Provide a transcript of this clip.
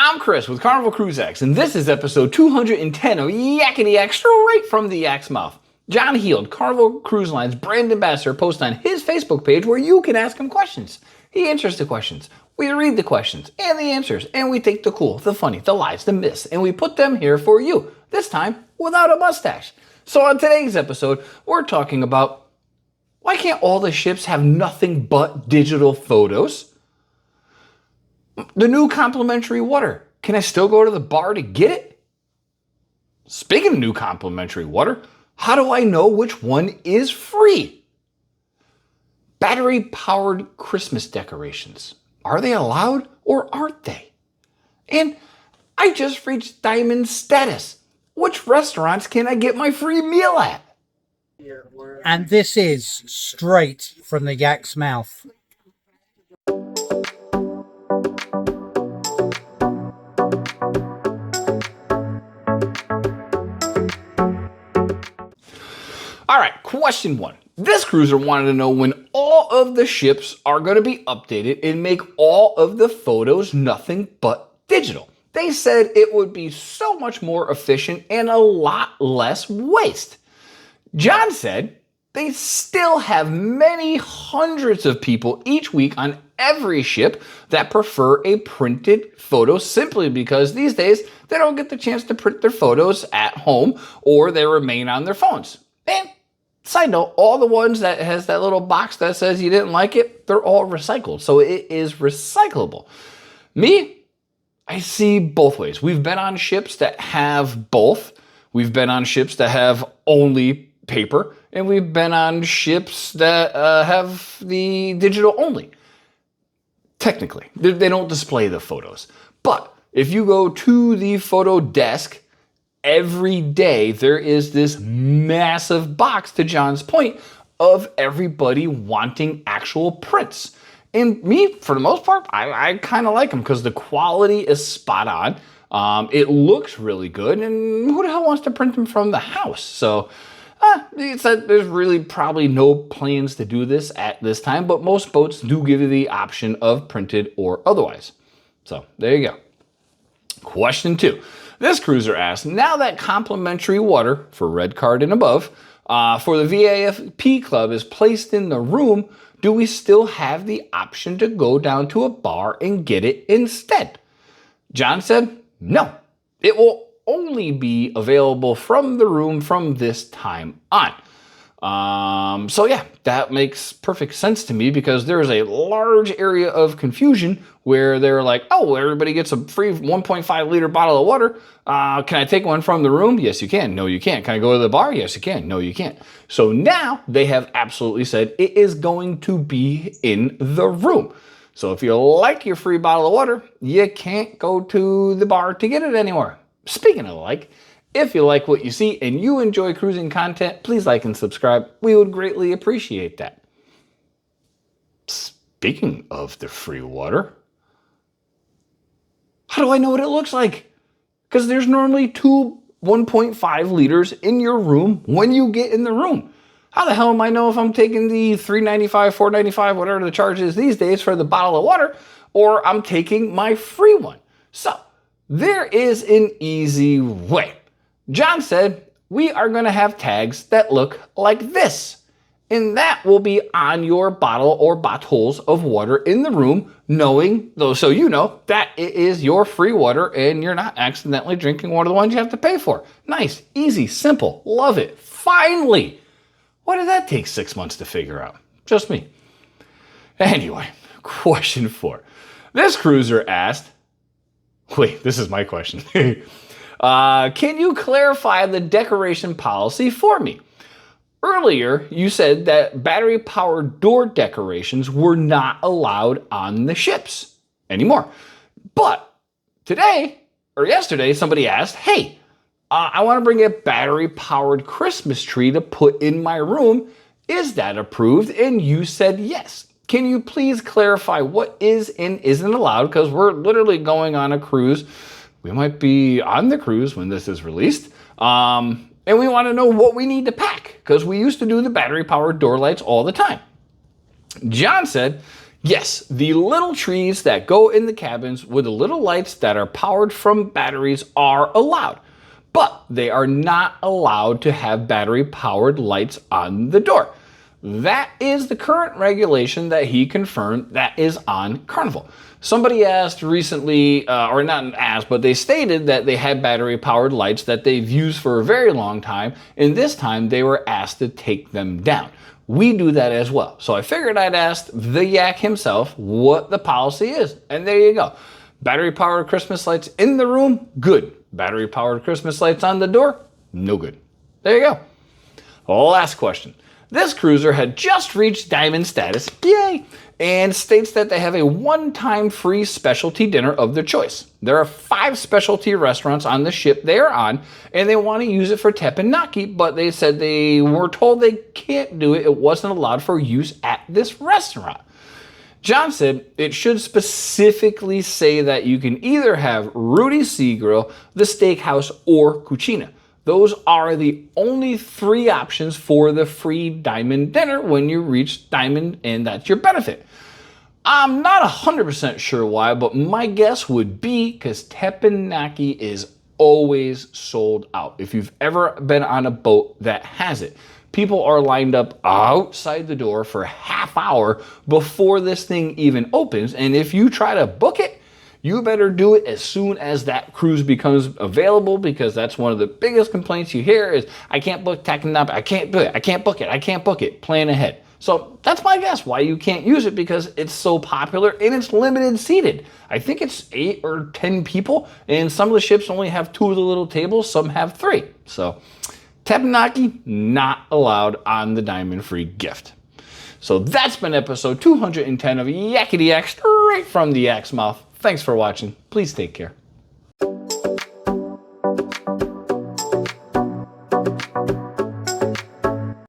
I'm Chris with Carnival Cruise X, and this is episode 210 of Yakety-Yak, straight from the Yak's mouth. John Heald, Carnival Cruise Line's brand ambassador, posts on his Facebook page where you can ask him questions. He answers the questions. We read the questions and the answers, and we take the cool, the funny, the lies, the myths, and we put them here for you, this time without a mustache. So on today's episode, we're talking about why can't all the ships have nothing but digital photos? The new complimentary water. Can I still go to the bar to get it? Speaking of new complimentary water, how do I know which one is free? Battery-powered Christmas decorations. Are they allowed or aren't they? And I just reached diamond status. Which restaurants can I get my free meal at? And this is straight from the Yak's mouth. All right, question one. This cruiser wanted to know when all of the ships are going to be updated and make all of the photos nothing but digital. They said it would be so much more efficient and a lot less waste. John said they still have many hundreds of people each week on every ship that prefer a printed photo simply because these days they don't get the chance to print their photos at home or they remain on their phones. And side note, all the ones that has that little box that says you didn't like it, they're all recycled. So it is recyclable. Me, I see both ways. We've been on ships that have both. We've been on ships that have only paper. And we've been on ships that have the digital only. Technically, they don't display the photos. But if you go to the photo desk, every day there is this massive box, to John's point, of everybody wanting actual prints. And me, for the most part, I kind of like them because the quality is spot on. It looks really good, and who the hell wants to print them from the house? So it's that there's really probably no plans to do this at this time, but most boats do give you the option of printed or otherwise. So there you go. Question two. This cruiser asked, now that complimentary water for red card and above for the VAFP club is placed in the room, do we still have the option to go down to a bar and get it instead? John said, no. It will only be available from the room from this time on. So yeah, that makes perfect sense to me because there's a large area of confusion where they're like, oh, everybody gets a free 1.5 liter bottle of water. Can I take one from the room? Yes, you can. No, you can't. Can I go to the bar? Yes, you can. No, you can't. So now they have absolutely said it is going to be in the room. So if you like your free bottle of water, you can't go to the bar to get it anymore. Speaking of like, if you like what you see and you enjoy cruising content, please like and subscribe. We would greatly appreciate that. Speaking of the free water, how do I know what it looks like? Because there's normally two 1.5 liters in your room when you get in the room. How the hell am I know if I'm taking the $3.95, $4.95, whatever the charge is these days for the bottle of water, or I'm taking my free one? So there is an easy way. John said, we are going to have tags that look like this. And that will be on your bottle or bottles of water in the room, knowing, though, so you know that it is your free water and you're not accidentally drinking one of the ones you have to pay for. Nice, easy, simple, love it. Finally! Why did that take 6 months to figure out? Just me. Anyway, question 4. This cruiser asked, wait, this is my question. Can you clarify the decoration policy for me? Earlier, you said that battery-powered door decorations were not allowed on the ships anymore. But today, or yesterday, somebody asked, hey, I want to bring a battery-powered Christmas tree to put in my room. Is that approved? And you said yes. Can you please clarify what is and isn't allowed? Because we're literally going on a cruise. We might be on the cruise when this is released. And we want to know what we need to pack because we used to do the battery-powered door lights all the time. John said, Yes, the little trees that go in the cabins with the little lights that are powered from batteries are allowed, but they are not allowed to have battery powered lights on the door. That is the current regulation that he confirmed that is on Carnival. Somebody asked recently, or not asked, but they stated that they had battery powered lights that they've used for a very long time, and this time they were asked to take them down. We do that as well. So I figured I'd ask the Yak himself what the policy is. And there you go. Battery powered Christmas lights in the room, good. Battery powered Christmas lights on the door, no good. There you go. Last question. This cruiser had just reached diamond status, yay, and states that they have a one-time free specialty dinner of their choice. There are 5 specialty restaurants on the ship they are on, and they want to use it for teppanyaki, but they said they were told they can't do it. It wasn't allowed for use at this restaurant. John said it should specifically say that you can either have Rudy's Sea Grill, the Steakhouse, or Cucina. Those are the only 3 options for the free diamond dinner when you reach diamond, and that's your benefit. I'm not 100% sure why, but my guess would be because teppanyaki is always sold out. If you've ever been on a boat that has it, people are lined up outside the door for a half hour before this thing even opens, and if you try to book it, you better do it as soon as that cruise becomes available, because that's one of the biggest complaints you hear is, I can't book teppanyaki, I can't do it, I can't book it, I can't book it. Plan ahead. So that's my guess why you can't use it, because it's so popular and it's limited seated. I think it's 8 or 10 people, and some of the ships only have 2 of the little tables, some have 3. So teppanyaki not allowed on the Diamond Free gift. So that's been episode 210 of Yakety-Yak, straight from the Yak's mouth. Thanks for watching. Please take care.